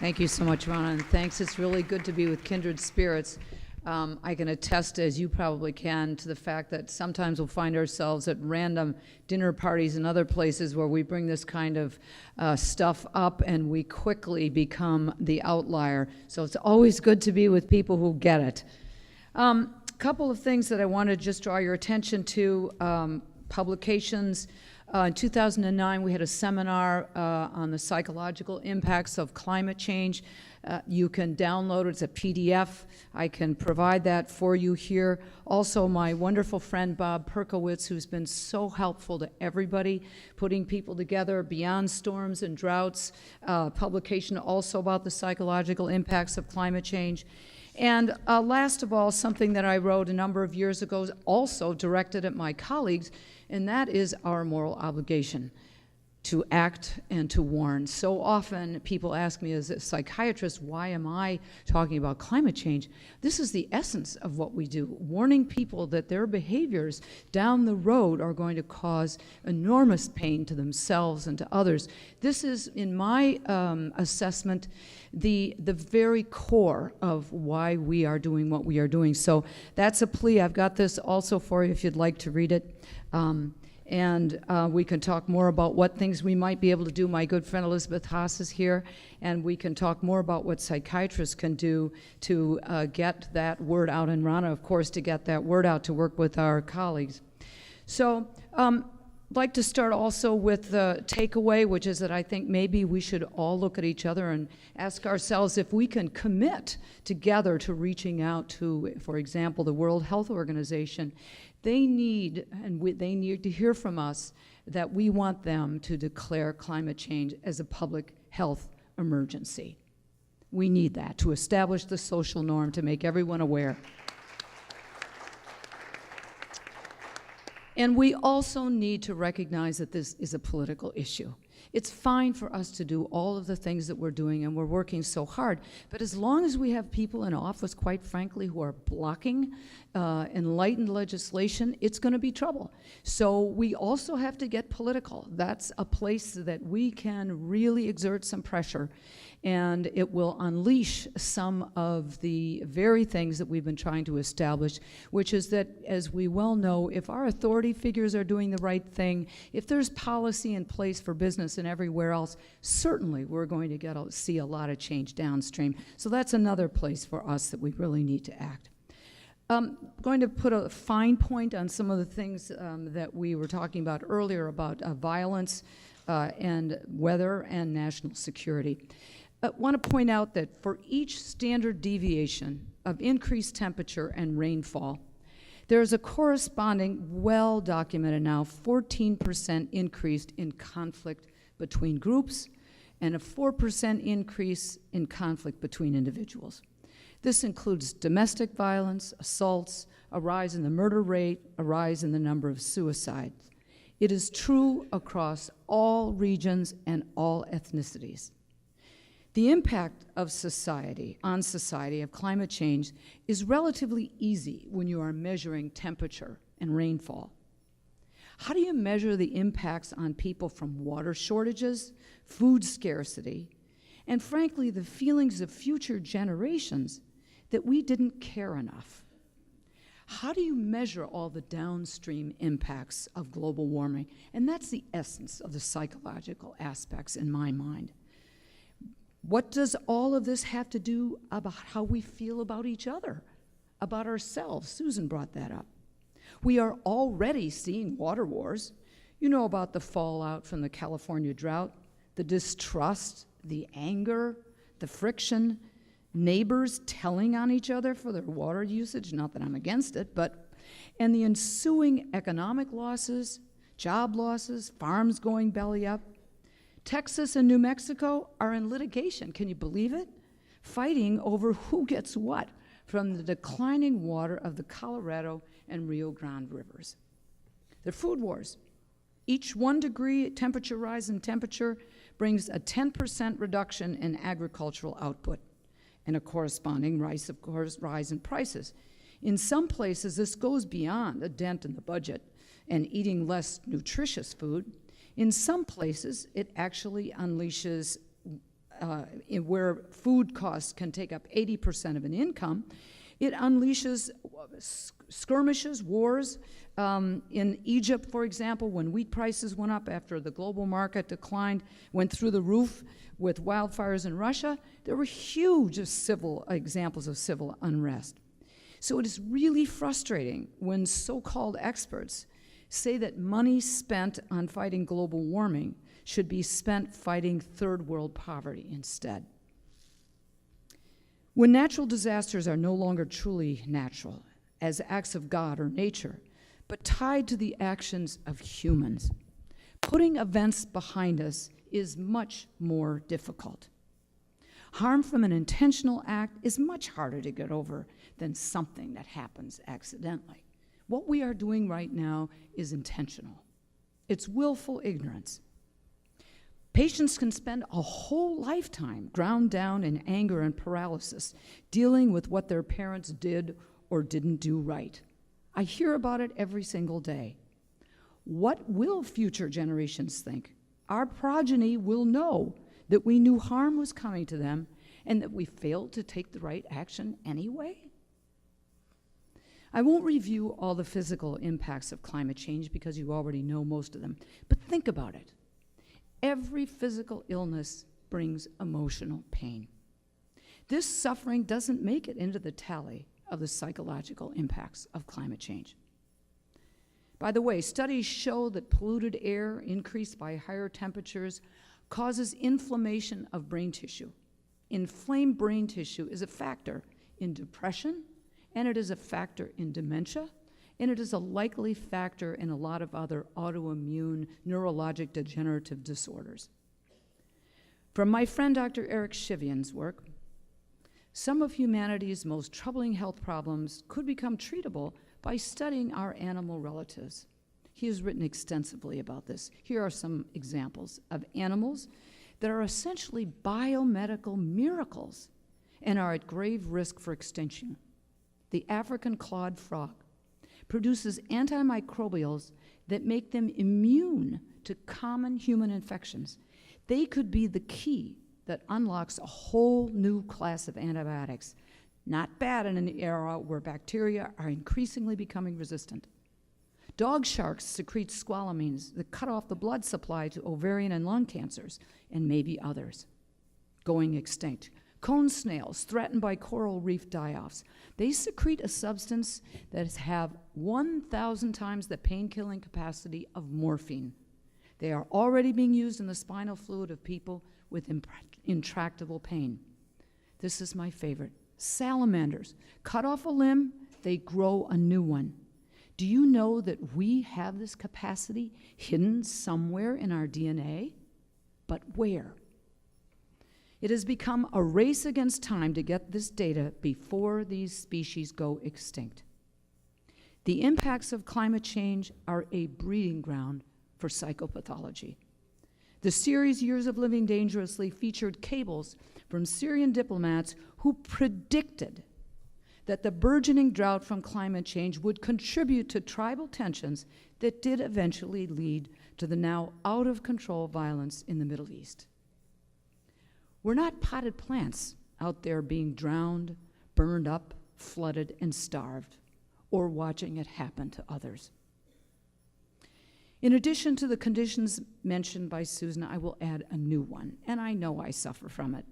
Thank you so much, Rana, and thanks. It's really good to be with kindred spirits. I can attest, as you probably can, to the fact that sometimes we'll find ourselves at random dinner parties and other places where we bring this kind of stuff up and we quickly become the outlier. So it's always good to be with people who get it. A couple of things that I want to just draw your attention to, publications. In 2009, we had a seminar on the psychological impacts of climate change. You can download it. It's a PDF. I can provide that for you here. Also, my wonderful friend Bob Perkowitz, who's been so helpful to everybody, putting people together beyond storms and droughts, publication also about the psychological impacts of climate change. And last of all, something that I wrote a number of years ago, also directed at my colleagues, and that is our moral obligation to act and to warn. So often people ask me as a psychiatrist, why am I talking about climate change? This is the essence of what we do, warning people that their behaviors down the road are going to cause enormous pain to themselves and to others. This is, in my assessment, the very core of why we are doing what we are doing. So that's a plea. I've got this also for you if you'd like to read it. And we can talk more about what things we might be able to do. My good friend Elizabeth Haas is here, and we can talk more about what psychiatrists can do to get that word out, and Rana, of course, to get that word out to work with our colleagues. So I'd like to start also with the takeaway, which is that I think maybe we should all look at each other and ask ourselves if we can commit together to reaching out to, for example, the World Health Organization. They need to hear from us that we want them to declare climate change as a public health emergency. We need that to establish the social norm, to make everyone aware. And we also need to recognize that this is a political issue. It's fine for us to do all of the things that we're doing, and we're working so hard, but as long as we have people in office, quite frankly, who are blocking enlightened legislation, it's going to be trouble. So we also have to get political. That's a place that we can really exert some pressure, and it will unleash some of the very things that we've been trying to establish, which is that, as we well know, if our authority figures are doing the right thing, if there's policy in place for business and everywhere else, certainly we're going to see a lot of change downstream. So that's another place for us that we really need to act. I'm going to put a fine point on some of the things that we were talking about earlier about violence and weather and national security. I want to point out that for each standard deviation of increased temperature and rainfall, there's a corresponding, well-documented now, 14% increase in conflict between groups and a 4% increase in conflict between individuals. This includes domestic violence, assaults, a rise in the murder rate, a rise in the number of suicides. It is true across all regions and all ethnicities. The impact of society, on society, of climate change is relatively easy when you are measuring temperature and rainfall. How do you measure the impacts on people from water shortages, food scarcity, and frankly, the feelings of future generations that we didn't care enough? How do you measure all the downstream impacts of global warming? And that's the essence of the psychological aspects in my mind. What does all of this have to do about how we feel about each other, about ourselves? Susan brought that up. We are already seeing water wars. You know about the fallout from the California drought, the distrust, the anger, the friction, neighbors telling on each other for their water usage, not that I'm against it, and the ensuing economic losses, job losses, farms going belly up. Texas and New Mexico are in litigation, can you believe it? Fighting over who gets what from the declining water of the Colorado and Rio Grande rivers. They're food wars. Each 1 degree temperature rise in temperature brings a 10% reduction in agricultural output and a corresponding rise in prices. In some places, this goes beyond a dent in the budget and eating less nutritious food. In some places, it actually unleashes where food costs can take up 80% of an income. It unleashes skirmishes, wars. In Egypt, for example, when wheat prices went up after the global market declined, went through the roof with wildfires in Russia, there were huge examples of civil unrest. So it is really frustrating when so-called experts say that money spent on fighting global warming should be spent fighting third world poverty instead. When natural disasters are no longer truly natural, as acts of God or nature, but tied to the actions of humans, putting events behind us is much more difficult. Harm from an intentional act is much harder to get over than something that happens accidentally. What we are doing right now is intentional. It's willful ignorance. Patients can spend a whole lifetime ground down in anger and paralysis, dealing with what their parents did or didn't do right. I hear about it every single day. What will future generations think? Our progeny will know that we knew harm was coming to them and that we failed to take the right action anyway? I won't review all the physical impacts of climate change because you already know most of them, but think about it. Every physical illness brings emotional pain. This suffering doesn't make it into the tally of the psychological impacts of climate change. By the way, studies show that polluted air increased by higher temperatures causes inflammation of brain tissue. Inflamed brain tissue is a factor in depression, and it is a factor in dementia, and it is a likely factor in a lot of other autoimmune neurologic degenerative disorders. From my friend Dr. Eric Shivian's work, some of humanity's most troubling health problems could become treatable by studying our animal relatives. He has written extensively about this. Here are some examples of animals that are essentially biomedical miracles and are at grave risk for extinction. The African clawed frog produces antimicrobials that make them immune to common human infections. They could be the key that unlocks a whole new class of antibiotics. Not bad in an era where bacteria are increasingly becoming resistant. Dog sharks secrete squalamines that cut off the blood supply to ovarian and lung cancers, and maybe others going extinct. Cone snails threatened by coral reef die-offs. They secrete a substance that has 1,000 times the pain-killing capacity of morphine. They are already being used in the spinal fluid of people with intractable pain. This is my favorite. Salamanders. Cut off a limb, they grow a new one. Do you know that we have this capacity hidden somewhere in our DNA? But where? It has become a race against time to get this data before these species go extinct. The impacts of climate change are a breeding ground for psychopathology. The series Years of Living Dangerously featured cables from Syrian diplomats who predicted that the burgeoning drought from climate change would contribute to tribal tensions that did eventually lead to the now out-of-control violence in the Middle East. We're not potted plants out there being drowned, burned up, flooded, and starved, or watching it happen to others. In addition to the conditions mentioned by Susan, I will add a new one, and I know I suffer from it.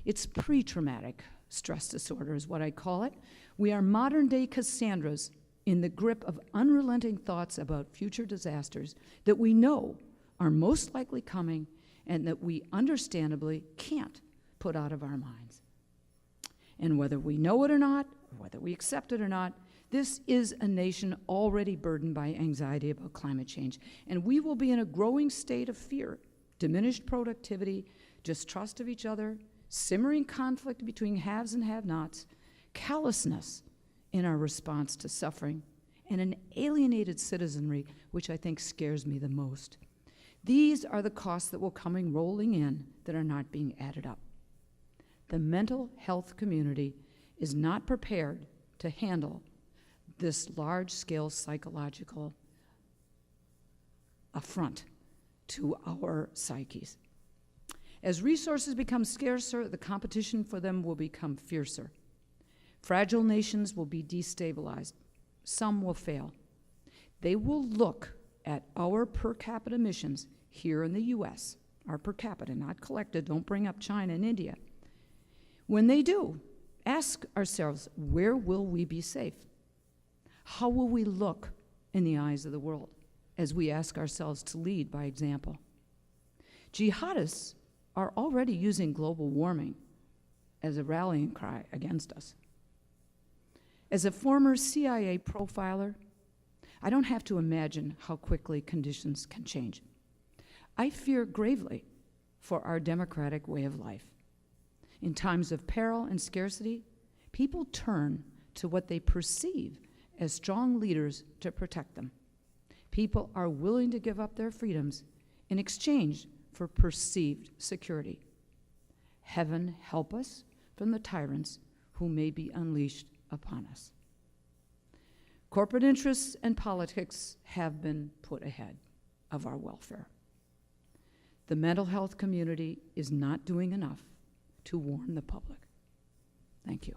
It's pre-traumatic stress disorder is what I call it. We are modern-day Cassandras in the grip of unrelenting thoughts about future disasters that we know are most likely coming and that we understandably can't put out of our minds. And whether we know it or not, or whether we accept it or not, this is a nation already burdened by anxiety about climate change, and we will be in a growing state of fear, diminished productivity, distrust of each other, simmering conflict between haves and have-nots, callousness in our response to suffering, and an alienated citizenry, which I think scares me the most. These are the costs that will come rolling in that are not being added up. The mental health community is not prepared to handle this large-scale psychological affront to our psyches. As resources become scarcer, the competition for them will become fiercer. Fragile nations will be destabilized. Some will fail. They will look at our per capita emissions here in the US, our per capita, not collected, don't bring up China and India. When they do, ask ourselves, where will we be safe? How will we look in the eyes of the world as we ask ourselves to lead by example? Jihadists are already using global warming as a rallying cry against us. As a former CIA profiler, I don't have to imagine how quickly conditions can change. I fear gravely for our democratic way of life. In times of peril and scarcity, people turn to what they perceive as strong leaders to protect them. People are willing to give up their freedoms in exchange for perceived security. Heaven help us from the tyrants who may be unleashed upon us. Corporate interests and politics have been put ahead of our welfare. The mental health community is not doing enough to warn the public. Thank you.